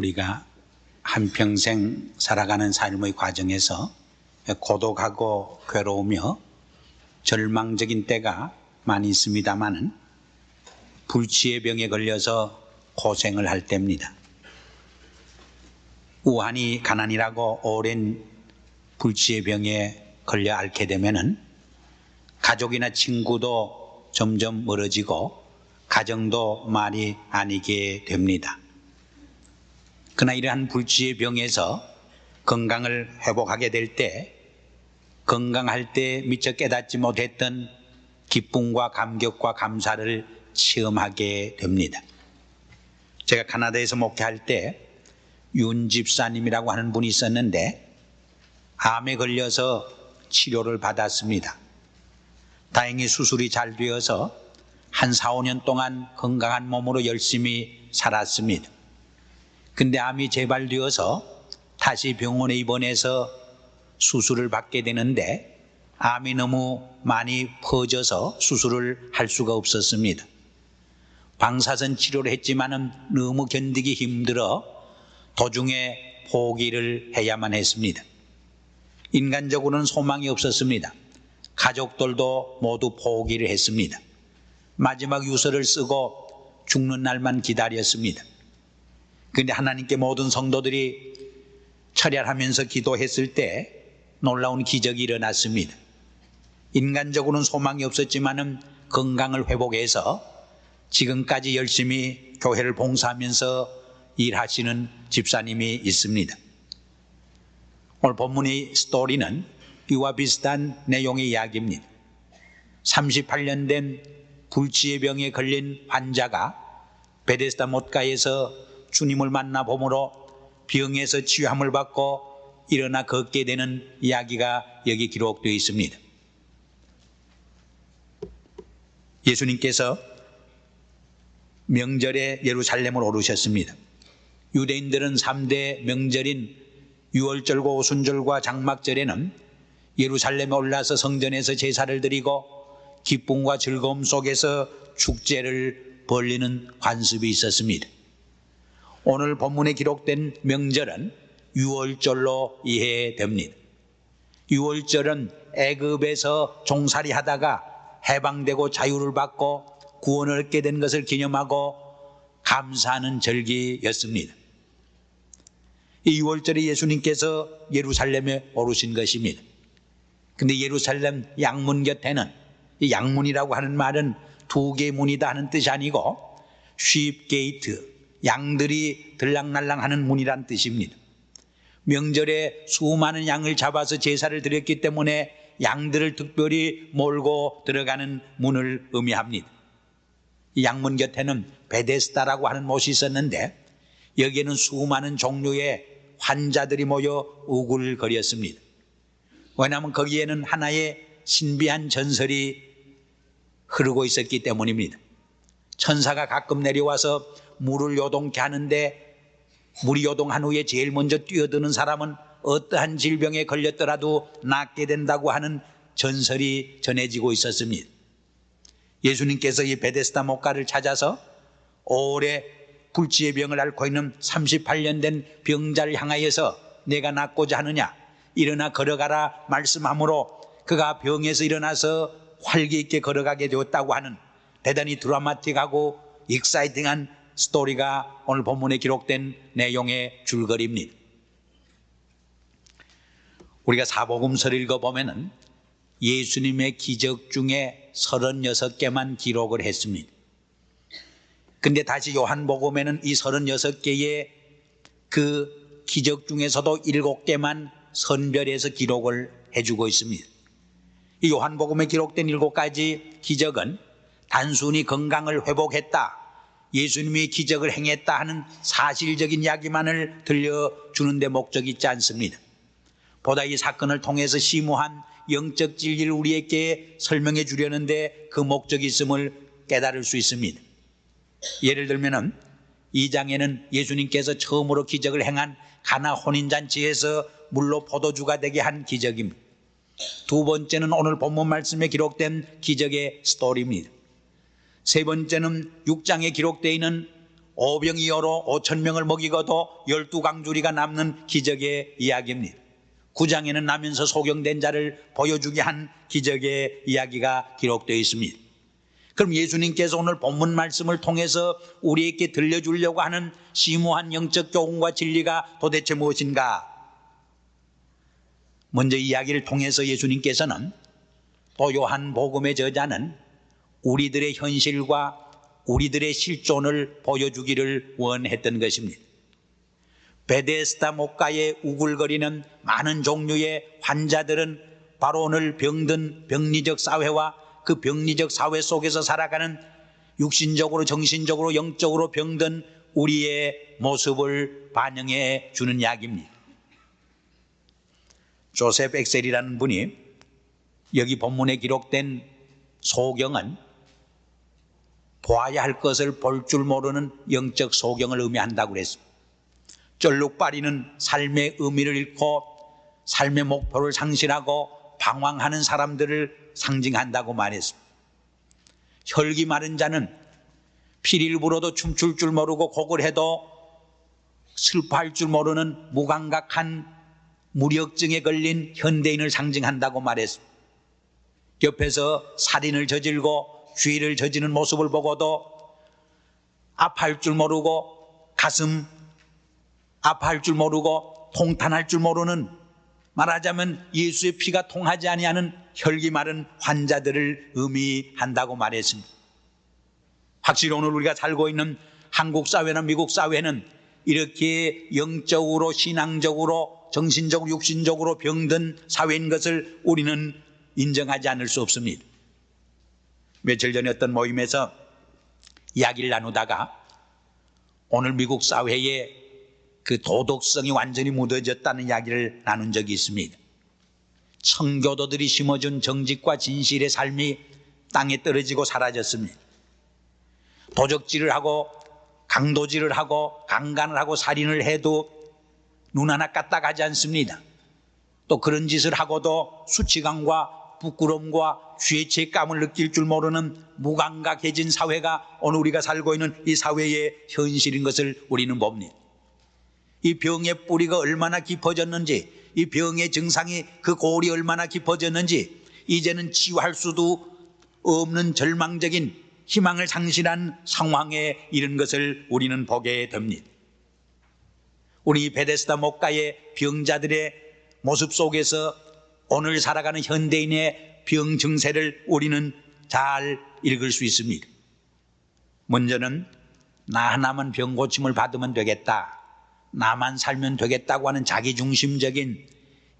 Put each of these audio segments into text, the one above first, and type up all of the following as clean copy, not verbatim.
우리가 한평생 살아가는 삶의 과정에서 고독하고 괴로우며 절망적인 때가 많이 있습니다마는 불치의 병에 걸려서 고생을 할 때입니다. 우환이 가난이라고 오랜 불치의 병에 걸려 앓게 되면은 가족이나 친구도 점점 멀어지고 가정도 말이 아니게 됩니다. 그러나 이러한 불치의 병에서 건강을 회복하게 될 때 건강할 때 미처 깨닫지 못했던 기쁨과 감격과 감사를 체험하게 됩니다. 제가 카나다에서 목회할 때 윤 집사님이라고 하는 분이 있었는데 암에 걸려서 치료를 받았습니다. 다행히 수술이 잘 되어서 한 4, 5년 동안 건강한 몸으로 열심히 살았습니다. 근데 암이 재발되어서 다시 병원에 입원해서 수술을 받게 되는데 암이 너무 많이 퍼져서 수술을 할 수가 없었습니다. 방사선 치료를 했지만은 너무 견디기 힘들어 도중에 포기를 해야만 했습니다. 인간적으로는 소망이 없었습니다. 가족들도 모두 포기를 했습니다. 마지막 유서를 쓰고 죽는 날만 기다렸습니다. 그런데 하나님께 모든 성도들이 철야하면서 기도했을 때 놀라운 기적이 일어났습니다. 인간적으로는 소망이 없었지만은 건강을 회복해서 지금까지 열심히 교회를 봉사하면서 일하시는 집사님이 있습니다. 오늘 본문의 스토리는 이와 비슷한 내용의 이야기입니다. 38년 된 불치의 병에 걸린 환자가 베데스다 못가에서 주님을 만나봄으로 병에서 치유함을 받고 일어나 걷게 되는 이야기가 여기 기록되어 있습니다. 예수님께서 명절에 예루살렘을 오르셨습니다. 유대인들은 3대 명절인 유월절과 오순절과 장막절에는 예루살렘에 올라서 성전에서 제사를 드리고 기쁨과 즐거움 속에서 축제를 벌리는 관습이 있었습니다. 오늘 본문에 기록된 명절은 유월절로 이해됩니다. 유월절은 애굽에서 종살이 하다가 해방되고 자유를 받고 구원을 얻게 된 것을 기념하고 감사하는 절기였습니다. 이 유월절에 예수님께서 예루살렘에 오르신 것입니다. 근데 예루살렘 양문 곁에는, 이 양문이라고 하는 말은 2개의 문이다 하는 뜻이 아니고 sheep gate, 양들이 들락날락하는 문이란 뜻입니다. 명절에 수많은 양을 잡아서 제사를 드렸기 때문에 양들을 특별히 몰고 들어가는 문을 의미합니다. 이 양문 곁에는 베데스다라고 하는 못이 있었는데 여기에는 수많은 종류의 환자들이 모여 우글거렸습니다. 왜냐하면 거기에는 하나의 신비한 전설이 흐르고 있었기 때문입니다. 천사가 가끔 내려와서 물을 요동케 하는데 물이 요동한 후에 제일 먼저 뛰어드는 사람은 어떠한 질병에 걸렸더라도 낫게 된다고 하는 전설이 전해지고 있었습니다. 예수님께서 이 베데스다 못가를 찾아서 오래 불치의 병을 앓고 있는 38년 된 병자를 향하여서 내가 낫고자 하느냐, 일어나 걸어가라 말씀하므로 그가 병에서 일어나서 활기 있게 걸어가게 되었다고 하는 대단히 드라마틱하고 익사이팅한 스토리가 오늘 본문에 기록된 내용의 줄거리입니다. 우리가 사복음서를 읽어보면은 예수님의 기적 중에 36개만 기록을 했습니다. 근데 다시 요한복음에는 이 36개의 그 기적 중에서도 7개만 선별해서 기록을 해주고 있습니다. 이 요한복음에 기록된 7가지 기적은 단순히 건강을 회복했다, 예수님이 기적을 행했다 하는 사실적인 이야기만을 들려주는 데 목적이 있지 않습니다. 보다 이 사건을 통해서 심오한 영적 진리를 우리에게 설명해 주려는데 그 목적이 있음을 깨달을 수 있습니다. 예를 들면 2장에는 예수님께서 처음으로 기적을 행한 가나 혼인잔치에서 물로 포도주가 되게 한 기적입니다. 2번째는 오늘 본문 말씀에 기록된 기적의 스토리입니다. 3번째는 6장에 기록되어 있는 오병이어로 5,000명을 먹이고도 12강주리가 남는 기적의 이야기입니다. 9장에는 나면서 소경된 자를 보여주게 한 기적의 이야기가 기록되어 있습니다. 그럼 예수님께서 오늘 본문 말씀을 통해서 우리에게 들려주려고 하는 심오한 영적 교훈과 진리가 도대체 무엇인가? 먼저 이야기를 통해서 예수님께서는 또 요한복음의 저자는 우리들의 현실과 우리들의 실존을 보여주기를 원했던 것입니다. 베데스다 목가에 우글거리는 많은 종류의 환자들은 바로 오늘 병든 병리적 사회와 그 병리적 사회 속에서 살아가는 육신적으로 정신적으로 영적으로 병든 우리의 모습을 반영해 주는 이야기입니다. 조셉 엑셀이라는 분이 여기 본문에 기록된 소경은 보아야 할 것을 볼 줄 모르는 영적 소경을 의미한다고 그랬습니다. 쩔룩빠리는 삶의 의미를 잃고 삶의 목표를 상실하고 방황하는 사람들을 상징한다고 말했습니다. 혈기 마른 자는 피리를 불어도 춤출 줄 모르고 곡을 해도 슬퍼할 줄 모르는 무감각한 무력증에 걸린 현대인을 상징한다고 말했습니다. 옆에서 살인을 저질고 죄를 저지르는 모습을 보고도 아파할 줄 모르고 가슴 아파할 줄 모르고 통탄할 줄 모르는, 말하자면 예수의 피가 통하지 아니하는 혈기 마른 환자들을 의미한다고 말했습니다. 확실히 오늘 우리가 살고 있는 한국 사회나 미국 사회는 이렇게 영적으로 신앙적으로 정신적으로 육신적으로 병든 사회인 것을 우리는 인정하지 않을 수 없습니다. 며칠 전에 어떤 모임에서 이야기를 나누다가 오늘 미국 사회에 그 도덕성이 완전히 무뎌졌다는 이야기를 나눈 적이 있습니다. 청교도들이 심어준 정직과 진실의 삶이 땅에 떨어지고 사라졌습니다. 도적질을 하고 강도질을 하고 강간을 하고 살인을 해도 눈 하나 까딱하지 않습니다. 또 그런 짓을 하고도 수치감과 부끄러움과 죄책감을 느낄 줄 모르는 무감각해진 사회가 오늘 우리가 살고 있는 이 사회의 현실인 것을 우리는 봅니다. 이 병의 뿌리가 얼마나 깊어졌는지, 이 병의 증상이 그 골이 얼마나 깊어졌는지 이제는 치유할 수도 없는 절망적인 희망을 상실한 상황에 이른 것을 우리는 보게 됩니다. 우리 베데스다 목가의 병자들의 모습 속에서 오늘 살아가는 현대인의 병 증세를 우리는 잘 읽을 수 있습니다. 먼저는 나 하나만 병 고침을 받으면 되겠다, 나만 살면 되겠다고 하는 자기중심적인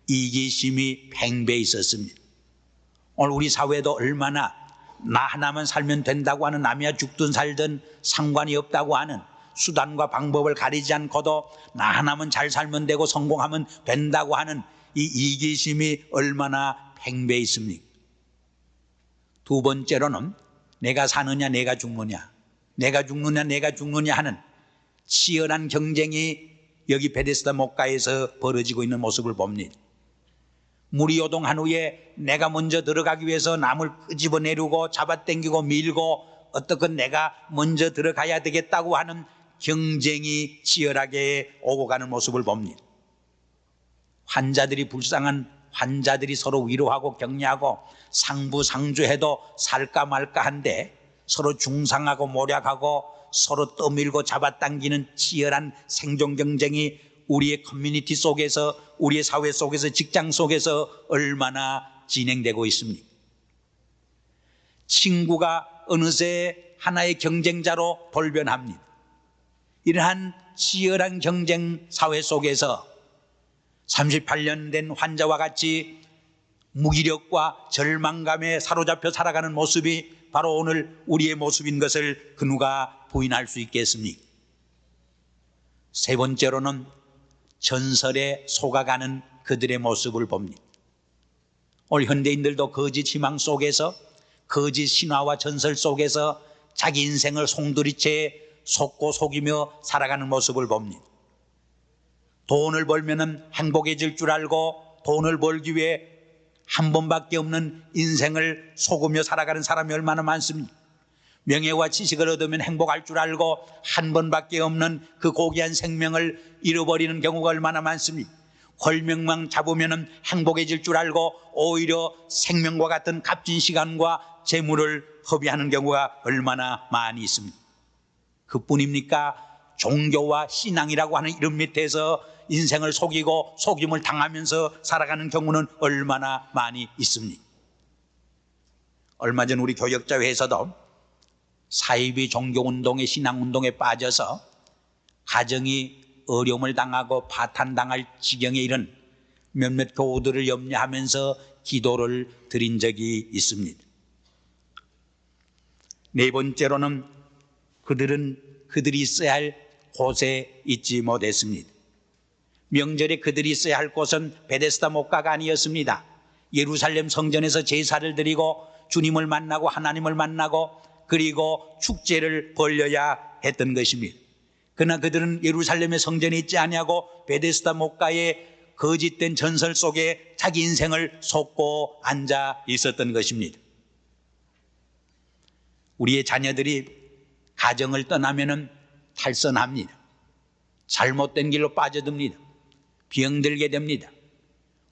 이기심이 팽배해 있었습니다. 오늘 우리 사회도 얼마나 나 하나만 살면 된다고 하는, 남이야 죽든 살든 상관이 없다고 하는 수단과 방법을 가리지 않고도 나 하나만 잘 살면 되고 성공하면 된다고 하는 이 이기심이 얼마나 팽배해 있습니까? 두 번째로는 내가 사느냐 내가 죽느냐, 내가 죽느냐 내가 죽느냐 하는 치열한 경쟁이 여기 베데스다 목가에서 벌어지고 있는 모습을 봅니다. 물이 요동한 후에 내가 먼저 들어가기 위해서 남을 끄집어내려고 잡아당기고 밀고 어떻건 내가 먼저 들어가야 되겠다고 하는 경쟁이 치열하게 오고 가는 모습을 봅니다. 환자들이, 불쌍한 환자들이 서로 위로하고 격려하고 상부상조해도 살까 말까 한데 서로 중상하고 모략하고 서로 떠밀고 잡아당기는 치열한 생존 경쟁이 우리의 커뮤니티 속에서, 우리의 사회 속에서, 직장 속에서 얼마나 진행되고 있습니까? 친구가 어느새 하나의 경쟁자로 돌변합니다. 이러한 치열한 경쟁 사회 속에서 38년 된 환자와 같이 무기력과 절망감에 사로잡혀 살아가는 모습이 바로 오늘 우리의 모습인 것을 그 누가 부인할 수 있겠습니까? 세 번째로는 전설에 속아가는 그들의 모습을 봅니다. 오늘 현대인들도 거짓 희망 속에서, 거짓 신화와 전설 속에서 자기 인생을 송두리째 속고 속이며 살아가는 모습을 봅니다. 돈을 벌면 행복해질 줄 알고 돈을 벌기 위해 한 번밖에 없는 인생을 속으며 살아가는 사람이 얼마나 많습니까? 명예와 지식을 얻으면 행복할 줄 알고 한 번밖에 없는 그 고귀한 생명을 잃어버리는 경우가 얼마나 많습니까? 홀명만 잡으면 행복해질 줄 알고 오히려 생명과 같은 값진 시간과 재물을 허비하는 경우가 얼마나 많이 있습니까? 그뿐입니까? 종교와 신앙이라고 하는 이름 밑에서 인생을 속이고 속임을 당하면서 살아가는 경우는 얼마나 많이 있습니까? 얼마 전 우리 교역자회에서도 사이비 종교운동의 신앙운동에 빠져서 가정이 어려움을 당하고 파탄당할 지경에 이른 몇몇 교우들을 염려하면서 기도를 드린 적이 있습니다. 네 번째로는 그들이 있어야 할 곳에 있지 못했습니다. 명절에 그들이 있어야 할 곳은 베데스다 목가가 아니었습니다. 예루살렘 성전에서 제사를 드리고 주님을 만나고 하나님을 만나고 그리고 축제를 벌려야 했던 것입니다. 그러나 그들은 예루살렘의 성전에 있지 아니하고 베데스다 목가의 거짓된 전설 속에 자기 인생을 쏟고 앉아 있었던 것입니다. 우리의 자녀들이 가정을 떠나면 탈선합니다. 잘못된 길로 빠져듭니다. 병들게 됩니다.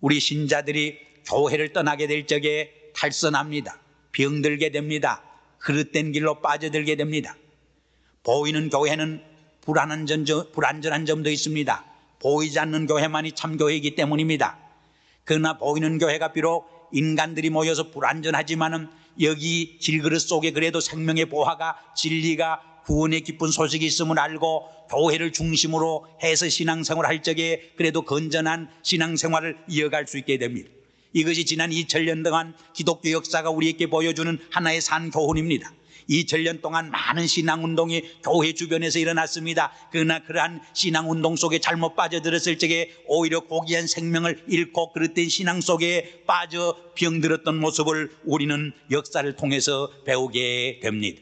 우리 신자들이 교회를 떠나게 될 적에 탈선합니다. 병들게 됩니다. 그릇된 길로 빠져들게 됩니다. 보이는 교회는 불완전한 점도 있습니다. 보이지 않는 교회만이 참 교회이기 때문입니다. 그러나 보이는 교회가 비록 인간들이 모여서 불완전하지만은 여기 질그릇 속에 그래도 생명의 보화가 진리가 구원의 기쁜 소식이 있음을 알고 교회를 중심으로 해서 신앙생활을 할 적에 그래도 건전한 신앙생활을 이어갈 수 있게 됩니다. 이것이 지난 2000년 동안 기독교 역사가 우리에게 보여주는 하나의 산교훈입니다. 2000년 동안 많은 신앙운동이 교회 주변에서 일어났습니다. 그러나 그러한 신앙운동 속에 잘못 빠져들었을 적에 오히려 고귀한 생명을 잃고 그릇된 신앙 속에 빠져 병들었던 모습을 우리는 역사를 통해서 배우게 됩니다.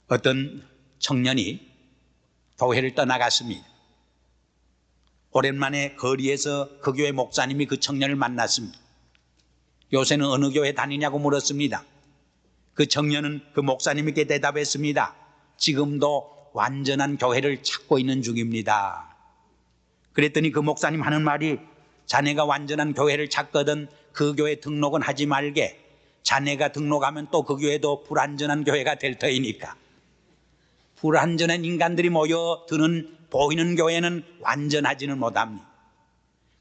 어떤 청년이 교회를 떠나갔습니다. 오랜만에 거리에서 그 교회 목사님이 그 청년을 만났습니다. 요새는 어느 교회 다니냐고 물었습니다. 그 청년은 그 목사님에게 대답했습니다. 지금도 완전한 교회를 찾고 있는 중입니다. 그랬더니 그 목사님 하는 말이 자네가 완전한 교회를 찾거든 그 교회 등록은 하지 말게. 자네가 등록하면 또 그 교회도 불완전한 교회가 될 터이니까. 불완전한 인간들이 모여드는 보이는 교회는 완전하지는 못합니다.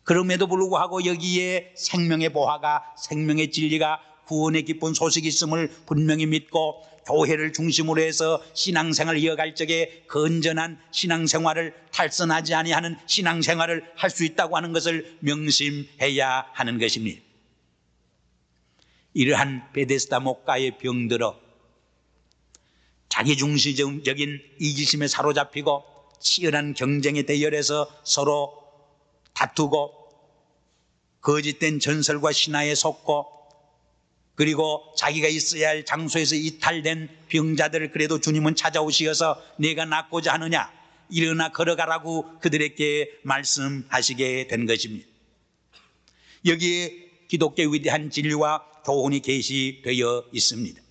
그럼에도 불구하고 여기에 생명의 보화가 생명의 진리가 구원의 기쁜 소식이 있음을 분명히 믿고 교회를 중심으로 해서 신앙생활을 이어갈 적에 건전한 신앙생활을 탈선하지 아니하는 신앙생활을 할 수 있다고 하는 것을 명심해야 하는 것입니다. 이러한 베데스다 목가에 병들어 자기중시적인 이기심에 사로잡히고 치열한 경쟁의 대열에서 서로 다투고 거짓된 전설과 신화에 속고 그리고 자기가 있어야 할 장소에서 이탈된 병자들을 그래도 주님은 찾아오시어서 내가 낫고자 하느냐 일어나 걸어가라고 그들에게 말씀하시게 된 것입니다. 여기에 기독교의 위대한 진리와 교훈이 계시되어 있습니다.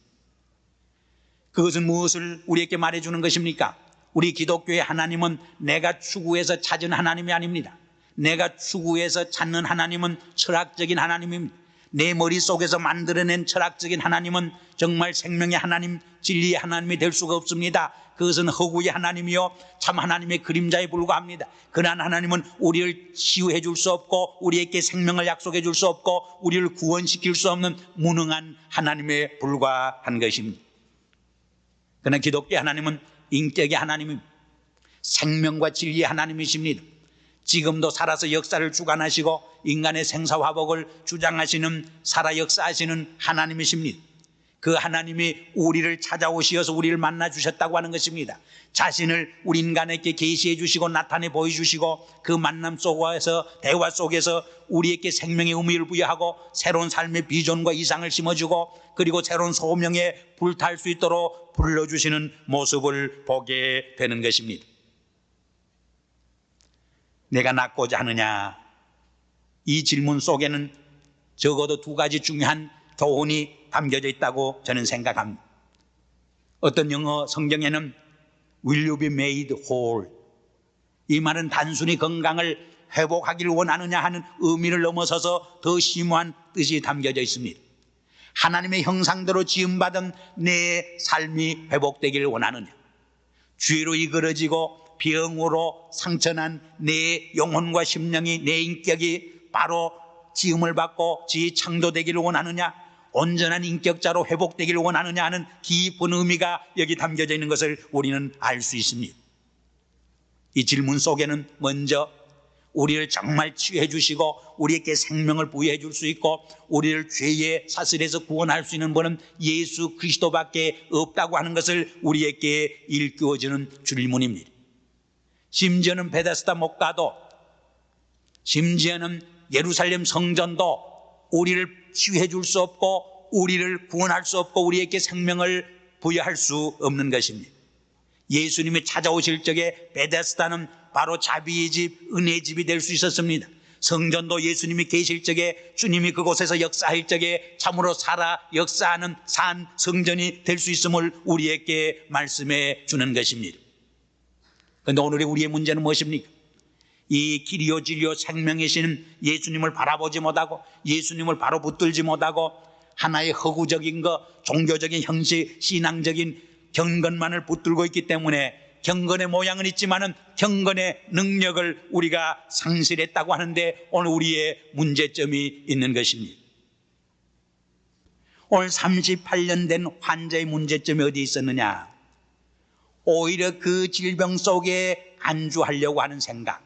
그것은 무엇을 우리에게 말해주는 것입니까? 우리 기독교의 하나님은 내가 추구해서 찾은 하나님이 아닙니다. 내가 추구해서 찾는 하나님은 철학적인 하나님입니다. 내 머릿속에서 만들어낸 철학적인 하나님은 정말 생명의 하나님, 진리의 하나님이 될 수가 없습니다. 그것은 허구의 하나님이요 참 하나님의 그림자에 불과합니다. 그러한 하나님은 우리를 치유해 줄 수 없고 우리에게 생명을 약속해 줄 수 없고 우리를 구원시킬 수 없는 무능한 하나님에 불과한 것입니다. 그러나 기독교의 하나님은 인격의 하나님입니다. 생명과 진리의 하나님이십니다. 지금도 살아서 역사를 주관하시고 인간의 생사화복을 주장하시는 살아 역사하시는 하나님이십니다. 그 하나님이 우리를 찾아오시어서 우리를 만나 주셨다고 하는 것입니다. 자신을 우리 인간에게 계시해 주시고 나타내 보여주시고 그 만남 속에서 대화 속에서 우리에게 생명의 의미를 부여하고 새로운 삶의 비전과 이상을 심어주고 그리고 새로운 소명에 불탈 수 있도록 불러주시는 모습을 보게 되는 것입니다. 내가 낫고자 하느냐? 이 질문 속에는 적어도 두 가지 중요한 교훈이 담겨져 있다고 저는 생각합니다. 어떤 영어 성경에는 Will you be made whole? 이 말은 단순히 건강을 회복하기를 원하느냐 하는 의미를 넘어서서 더 심오한 뜻이 담겨져 있습니다. 하나님의 형상대로 지음받은 내 삶이 회복되기를 원하느냐, 죄로 이끌어지고 병으로 상처난 내 영혼과 심령이, 내 인격이 바로 지음을 받고 재창조되기를 원하느냐, 온전한 인격자로 회복되기를 원하느냐 하는 깊은 의미가 여기 담겨져 있는 것을 우리는 알 수 있습니다. 이 질문 속에는 먼저 우리를 정말 치유해 주시고 우리에게 생명을 부여해 줄 수 있고 우리를 죄의 사슬에서 구원할 수 있는 분은 예수 그리스도밖에 없다고 하는 것을 우리에게 일깨워주는 질문입니다. 심지어는 베데스다 목가도, 심지어는 예루살렘 성전도 우리를 치유해 줄 수 없고 우리를 구원할 수 없고 우리에게 생명을 부여할 수 없는 것입니다. 예수님이 찾아오실 적에 베데스다는 바로 자비의 집, 은혜의 집이 될 수 있었습니다. 성전도 예수님이 계실 적에, 주님이 그곳에서 역사할 적에 참으로 살아 역사하는 산 성전이 될 수 있음을 우리에게 말씀해 주는 것입니다. 그런데 오늘의 우리의 문제는 무엇입니까? 이 길이요 진리요 생명이신 예수님을 바라보지 못하고 예수님을 바로 붙들지 못하고 하나의 허구적인 것, 종교적인 형식, 신앙적인 경건만을 붙들고 있기 때문에 경건의 모양은 있지만은 경건의 능력을 우리가 상실했다고 하는데 오늘 우리의 문제점이 있는 것입니다. 오늘 38년 된 환자의 문제점이 어디 있었느냐? 오히려 그 질병 속에 안주하려고 하는 생각,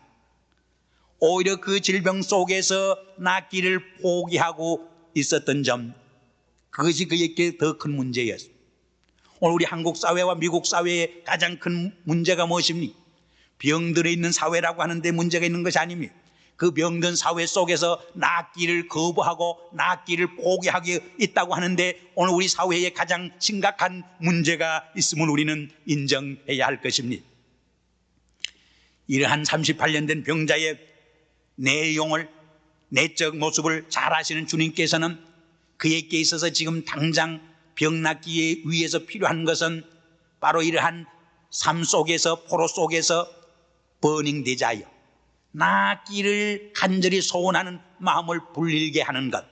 오히려 그 질병 속에서 낫기를 포기하고 있었던 점, 그것이 그에게 더 큰 문제였습니다. 오늘 우리 한국 사회와 미국 사회의 가장 큰 문제가 무엇입니까? 병들어 있는 사회라고 하는데 문제가 있는 것이 아닙니다. 그 병든 사회 속에서 낫기를 거부하고 낫기를 포기하고 있다고 하는데 오늘 우리 사회에 가장 심각한 문제가 있음을 우리는 인정해야 할 것입니다. 이러한 38년 된 병자의 내용을, 내적 모습을 잘 아시는 주님께서는 그에게 있어서 지금 당장 병 낫기 위해서 필요한 것은 바로 이러한 삶 속에서, 포로 속에서 버닝 디자이어, 낫기를 간절히 소원하는 마음을 불리게 하는 것,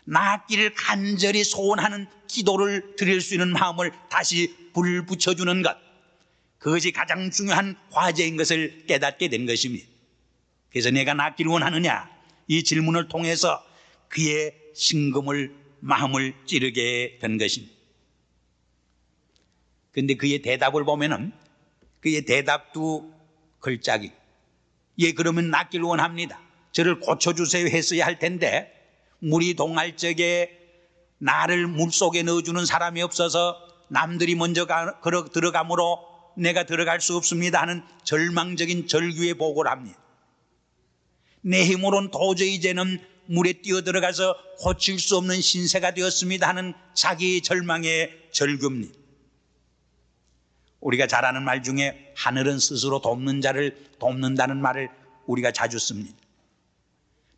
낫기를 간절히 소원하는 기도를 드릴 수 있는 마음을 다시 불 붙여주는 것, 그것이 가장 중요한 과제인 것을 깨닫게 된 것입니다. 그래서 내가 낫기를 원하느냐? 이 질문을 통해서 그의 심금을, 마음을 찌르게 된 것입니다. 그런데 그의 대답을 보면은 그의 대답도 걸작이, 예, 그러면 낫기를 원합니다. 저를 고쳐주세요 했어야 할 텐데 물이 동할 적에 나를 물속에 넣어주는 사람이 없어서 남들이 먼저 들어가므로 내가 들어갈 수 없습니다 하는 절망적인 절규의 보고를 합니다. 내 힘으로는 도저히 이제는 물에 뛰어들어가서 고칠 수 없는 신세가 되었습니다 하는 자기 절망의 절규입니다. 우리가 잘 아는 말 중에 하늘은 스스로 돕는 자를 돕는다는 말을 우리가 자주 씁니다.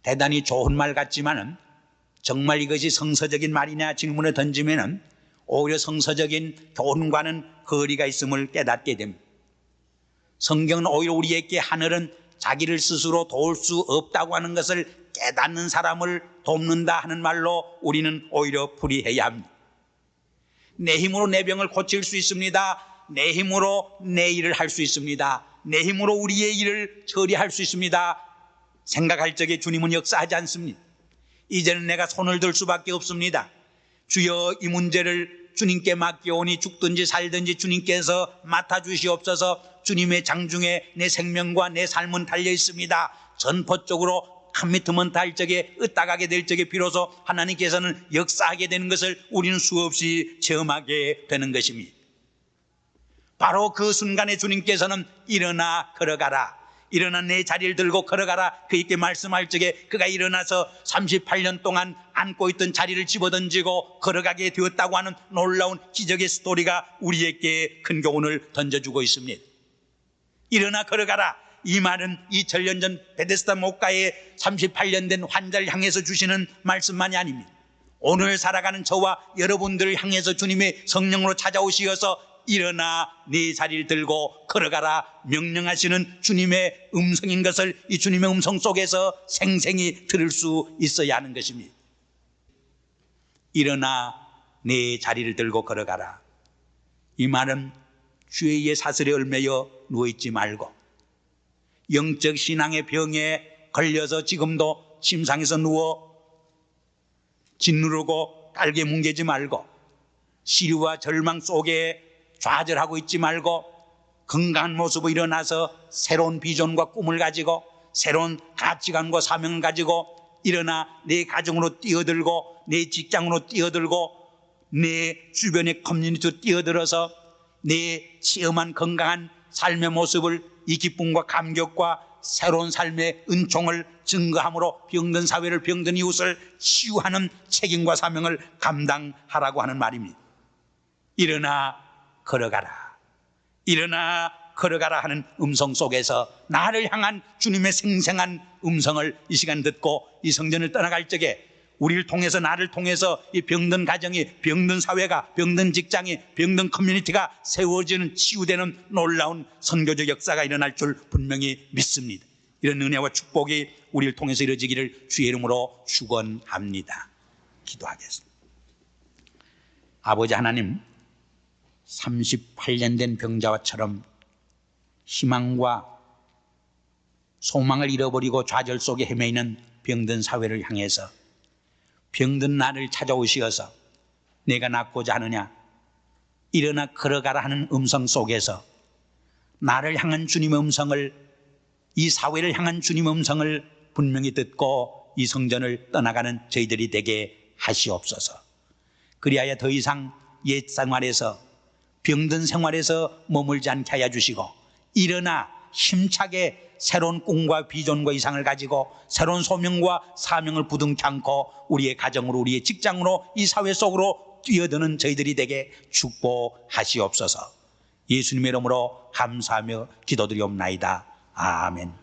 대단히 좋은 말 같지만은 정말 이것이 성서적인 말이냐 질문을 던지면은 오히려 성서적인 교훈과는 거리가 있음을 깨닫게 됩니다. 성경은 오히려 우리에게 하늘은 자기를 스스로 도울 수 없다고 하는 것을 깨닫는 사람을 돕는다 하는 말로 우리는 오히려 풀이해야 합니다. 내 힘으로 내 병을 고칠 수 있습니다. 내 힘으로 내 일을 할 수 있습니다. 내 힘으로 우리의 일을 처리할 수 있습니다. 생각할 적에 주님은 역사하지 않습니다. 이제는 내가 손을 들 수밖에 없습니다. 주여, 이 문제를 주님께 맡겨오니 죽든지 살든지 주님께서 맡아주시옵소서. 주님의 장중에 내 생명과 내 삶은 달려 있습니다. 전포 쪽으로 커미트먼트 할 적에, 으따가게 될 적에 비로소 하나님께서는 역사하게 되는 것을 우리는 수없이 체험하게 되는 것입니다. 바로 그 순간에 주님께서는 일어나 걸어가라, 일어나 내 자리를 들고 걸어가라 그에게 말씀할 적에 그가 일어나서 38년 동안 안고 있던 자리를 집어던지고 걸어가게 되었다고 하는 놀라운 기적의 스토리가 우리에게 큰 교훈을 던져주고 있습니다. 일어나 걸어가라, 이 말은 2000년 전 베데스다 목가에 38년 된 환자를 향해서 주시는 말씀만이 아닙니다. 오늘 살아가는 저와 여러분들을 향해서 주님의 성령으로 찾아오시어서 일어나 네 자리를 들고 걸어가라 명령하시는 주님의 음성인 것을 이 주님의 음성 속에서 생생히 들을 수 있어야 하는 것입니다. 일어나 네 자리를 들고 걸어가라. 이 말은 죄의 사슬에 얽매여 누워있지 말고, 영적 신앙의 병에 걸려서 지금도 침상에서 누워 짓누르고 깔게 뭉개지 말고, 시류와 절망 속에 좌절하고 있지 말고, 건강한 모습으로 일어나서 새로운 비전과 꿈을 가지고 새로운 가치관과 사명을 가지고 일어나 내 가정으로 뛰어들고 내 직장으로 뛰어들고 내 주변의 커뮤니티로 뛰어들어서 내 체험한 건강한 삶의 모습을 이 기쁨과 감격과 새로운 삶의 은총을 증거함으로 병든 사회를, 병든 이웃을 치유하는 책임과 사명을 감당하라고 하는 말입니다. 일어나 걸어가라, 일어나 걸어가라 하는 음성 속에서 나를 향한 주님의 생생한 음성을 이 시간 듣고 이 성전을 떠나갈 적에 우리를 통해서, 나를 통해서 이 병든 가정이, 병든 사회가, 병든 직장이, 병든 커뮤니티가 세워지는, 치유되는 놀라운 선교적 역사가 일어날 줄 분명히 믿습니다. 이런 은혜와 축복이 우리를 통해서 이루어지기를 주의 이름으로 축원합니다. 기도하겠습니다. 아버지 하나님, 38년 된 병자와처럼 희망과 소망을 잃어버리고 좌절 속에 헤매이는 병든 사회를 향해서 병든 나를 찾아오시어서 내가 낫고자 하느냐, 일어나 걸어가라 하는 음성 속에서 나를 향한 주님의 음성을, 이 사회를 향한 주님의 음성을 분명히 듣고 이 성전을 떠나가는 저희들이 되게 하시옵소서. 그리하여 더 이상 옛 생활에서, 병든 생활에서 머물지 않게 하여 주시고 일어나 힘차게 새로운 꿈과 비전과 이상을 가지고 새로운 소명과 사명을 부둥켜 안고 우리의 가정으로, 우리의 직장으로, 이 사회 속으로 뛰어드는 저희들이 되게 축복하시옵소서. 예수님의 이름으로 감사하며 기도드리옵나이다. 아멘.